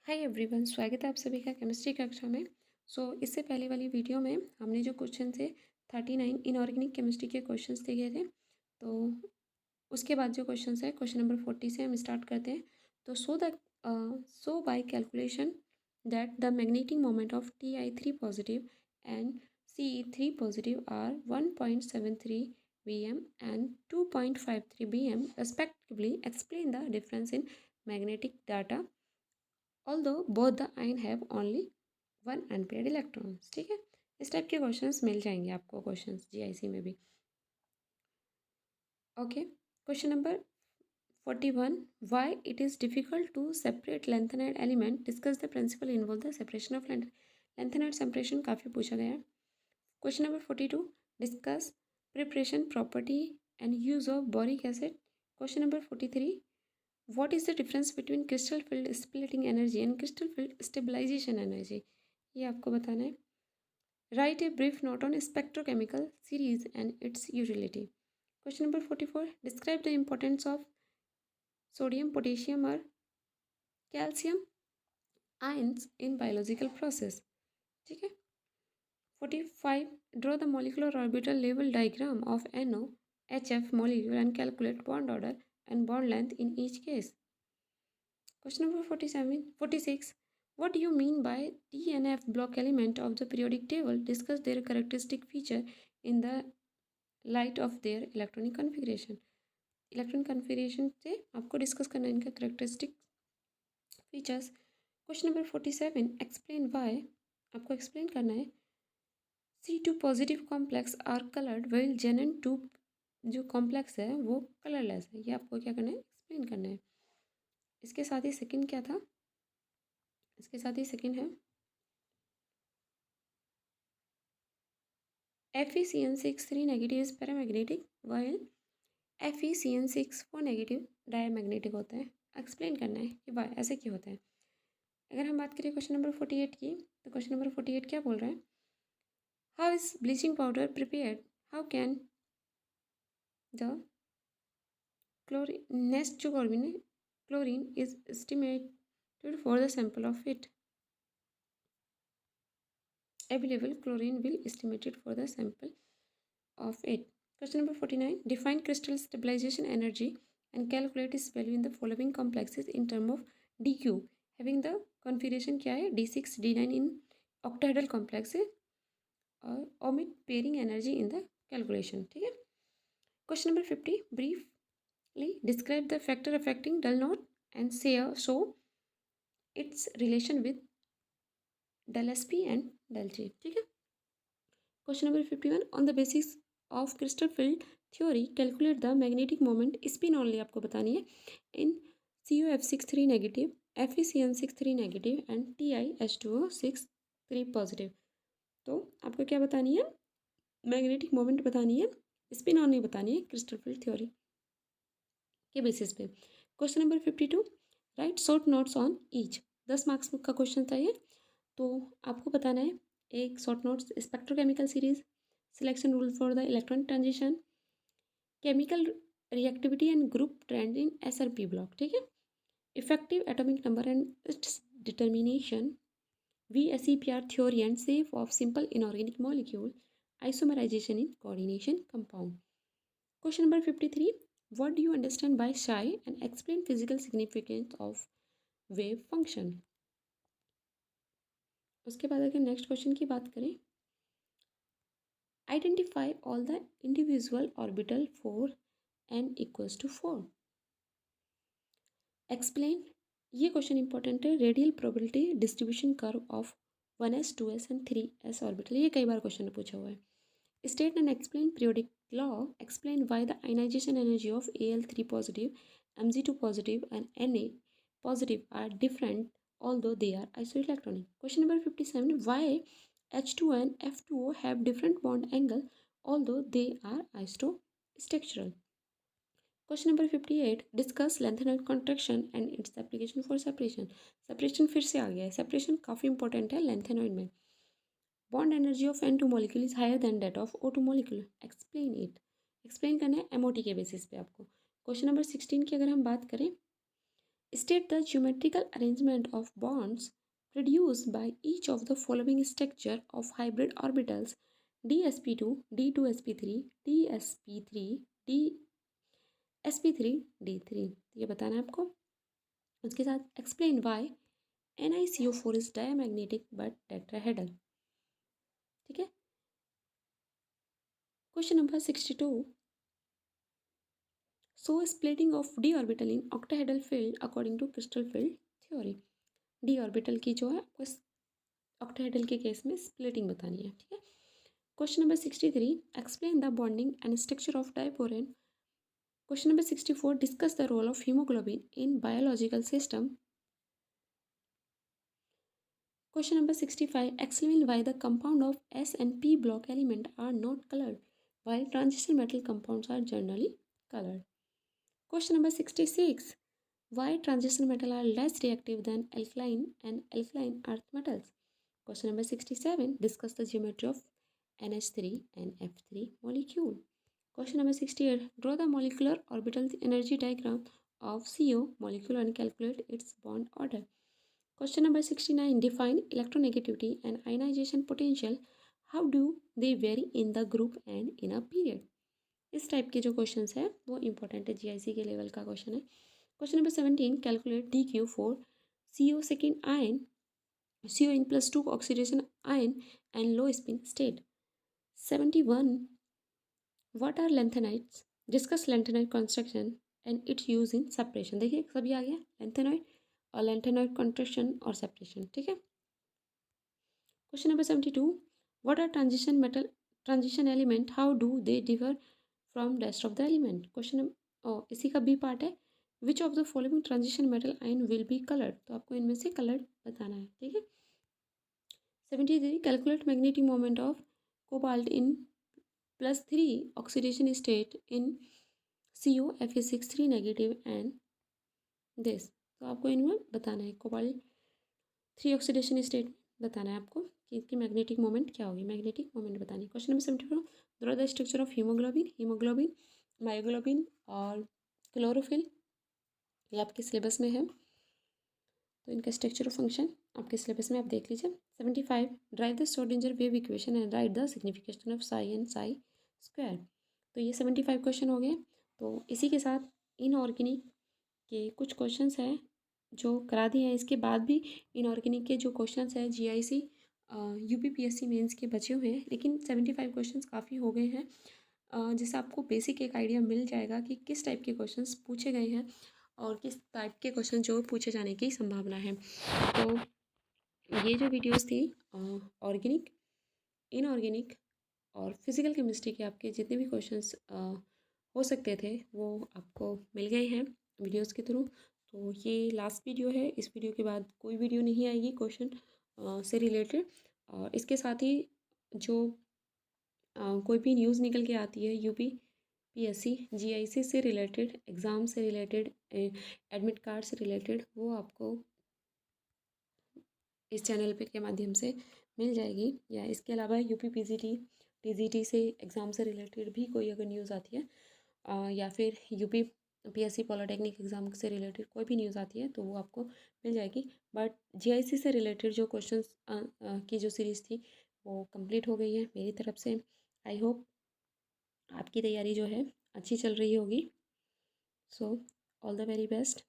Hi everyone, स्वागत है आप सभी का केमिस्ट्री कक्षा में। इससे पहले वाली वीडियो में हमने जो क्वेश्चन थे 39 इनऑर्गेनिक केमिस्ट्री के क्वेश्चंस देखे थे। तो उसके बाद जो क्वेश्चंस है क्वेश्चन नंबर 40 से हम स्टार्ट करते हैं। तो so by calculation that the magnetic moment of Ti3 positive and Ce3 positive are 1.73 Bm and 2.53 Bm respectively. Explain the difference in magnetic data although both the ion have only 1 unpaired electrons। ठीक है, इस type के questions मिल जाएंगे आपको questions GIC में भी। Okay, question number 41, why it is difficult to separate lanthanide element, discuss the principle involve the separation of lanthanide separation काफ़ी पूछा गया है। Question number 42, discuss preparation property and use of boric acid. Question number 43, what is the difference between crystal field splitting energy and crystal field stabilization energy, ये आपको बताना है। Write a brief note on spectrochemical series and its utility। Question number 44, describe the importance of sodium, potassium or calcium ions in biological process। ठीक है। 45, draw the molecular orbital level diagram of NO HF molecule and calculate bond order and bond length in each case। Question number 46, what do you mean by T and F block element of the periodic table? Discuss their characteristic feature in the light of their electronic configuration। Electronic configuration से आपको discuss करना है इनका characteristic features. Question number 47, explain why, आपको explain करना है C2 positive complex are coloured well Zn2 जो complex है वो कलरलेस है। ये आपको क्या करना है, एक्सप्लेन करना है। इसके साथ ही सेकंड क्या था, इसके साथ ही सेकंड है FeCN6 3 negative is paramagnetic while FeCN6 4 negative diamagnetic होता है। एक्सप्लेन करना है कि वाई ऐसे क्यों होता है। अगर हम बात करें क्वेश्चन नंबर 48 की, तो क्वेश्चन नंबर 48 क्या बोल रहा है, how is bleaching powder prepared, how can the chlorine next जो chlorine is estimated for the sample of it available chlorine will estimated for the sample of it। Question number 49, define crystal stabilization energy and calculate its value in the following complexes in term of dq having the configuration क्या है d6 d9 in octahedral complex है और omit pairing energy in the calculation। ठीक है। Question number 50, briefly describe the factor affecting del knot and show its relation with del sp and del g। ठीक है। Question number 51, on the basis of crystal field theory calculate the magnetic moment, spin only आपको बतानी है इन CuF6 3 negative FeCN6 3 negative and TiH2O6 3 positive. तो आपको क्या बतानी है, मैग्नेटिक मोमेंट बतानी है, स्पिन ओनली बतानी है क्रिस्टल फील्ड थ्योरी के बेसिस पे। Question number 52, write short notes on each, 10 marks का क्वेश्चन था ये। तो आपको बताना है एक short notes, spectrochemical series, selection rule for the electronic transition, chemical reactivity and group trend in SRP block. ठीक है। Effective atomic number and its determination, VSEPR theory and shape of simple inorganic molecule, isomerization in coordination compound. Question number 53, what do you understand by psi and explain physical significance of wave function. उसके बाद अगर next question की बात करें, identify all the individual orbital for n equals to 4। Explain, ये question important है, radial probability distribution curve of 1s 2s and 3s orbital, ये कई बार क्वेश्चन में पूछा हुआ है। State and explain periodic law, explain why the ionization energy of Al3 positive, Mg2 positive and Na positive are different although they are isoelectronic। Question number 57, why H2 and F2O have different bond angle although they are isostructural। Question number 58, discuss lengthened contraction and its application for separation। separation फिर से आ गया है, separation काफ़ी important है lengthenoid में। bond energy of N2 molecule is higher than that of O2 molecule, explain it। explain करना है MOT के बेसिस पे आपको। क्वेश्चन नंबर 16 की अगर हम बात करें, State the geometrical arrangement of bonds produced by each of the following structure of hybrid orbitals dsp2, d2sp3, dsp3, dsp3, d3। ये बताना है आपको। उसके साथ explain why NiCO4 is diamagnetic but tetrahedral. ठीक है। Question number 62, so splitting of d orbital in octahedral field according to crystal field theory। d orbital की जो है आपको octahedral के केस में splitting बतानी है। ठीक है। Question number 63, explain the bonding and structure of diborane. Question number 64, discuss the role of haemoglobin in biological system. Question number 65, explain why the compound of S and P block element are not colored while transition metal compounds are generally colored। Question number 66, why transition metal are less reactive than alkaline and alkaline earth metals। Question number 67, discuss the geometry of NH3 and F3 molecule। Question number 68, draw the molecular orbital energy diagram of CO molecule and calculate its bond order। Question number 69, define electronegativity and ionization potential, how do they vary in the group and in a period। इस type के जो questions है वो important है, GIC के level का question है। Question number 17, calculate DQ for CO second ion, CON+2 oxidation ion and low spin state. 71, what are lanthanides, discuss lanthanide construction and its use in separation. देखिए सभी आ गया, lanthanide और lanthanide construction और separation. ठीक है। Question number 72, what are transition metal, transition element, how do they differ from rest of the element. Question इसी का B part है, which of the following transition metal ion will be coloured. तो आपको इनमें से coloured बताना है। ठीक है। 73, calculate magnetic moment of cobalt in +3 oxidation state in CO Fe6 3 negative and this. तो आपको इनमें बताना है, कोबाल्ट 3 ऑक्सीडेशन स्टेट में बताना है आपको कि इसकी मैग्नेटिक मोमेंट क्या होगी, मैग्नेटिक मोमेंट बतानी है। Question number 74, draw the structure of haemoglobin, haemoglobin, myoglobin और क्लोरोफिल। ये आपके सिलेबस में है, तो इनका स्ट्रक्चर ऑफ फंक्शन आपके सिलेबस में आप देख लीजिए। 75, drive the Schrodinger wave equation and right the signification of Sai and Sai square. तो ये 75 क्वेश्चन हो गए। तो इसी के साथ इनऑर्गेनिक के कुछ क्वेश्चंस हैं जो करा दिए हैं। इसके बाद भी इनऑर्गेनिक के जो क्वेश्चंस हैं जीआईसी यूपीपीएससी मेंस के बचे हुए हैं, लेकिन 75 क्वेश्चंस काफ़ी हो गए हैं, जिससे आपको बेसिक एक आइडिया मिल जाएगा कि किस टाइप के क्वेश्चंस पूछे गए हैं और किस टाइप के क्वेश्चन जो पूछे जाने की संभावना है। तो ये जो वीडियोस थी ऑर्गेनिक, इनऑर्गेनिक और फिज़िकल केमिस्ट्री के आपके जितने भी क्वेश्चंस हो सकते थे वो आपको मिल गए हैं वीडियोस के थ्रू। तो ये लास्ट वीडियो है, इस वीडियो के बाद कोई वीडियो नहीं आएगी क्वेश्चन से रिलेटेड। और इसके साथ ही जो कोई भी न्यूज़ निकल के आती है यूपीपीएससी जीआईसी से रिलेटेड, एग्ज़ाम से रिलेटेड, एडमिट कार्ड से रिलेटेड, वो आपको इस चैनल पे के माध्यम से मिल जाएगी। या इसके अलावा यूपीपीसीटी टीजीटी से एग्ज़ाम से रिलेटेड भी कोई अगर न्यूज़ आती है या फिर यूपीपीएससी पॉलिटेक्निक एग्ज़ाम से रिलेटेड कोई भी न्यूज़ आती है तो वो आपको मिल जाएगी। बट जीआईसी से रिलेटेड जो क्वेश्चंस की जो सीरीज़ थी वो कंप्लीट हो गई है मेरी तरफ से। आई होप आपकी तैयारी जो है अच्छी चल रही होगी। So all the very best.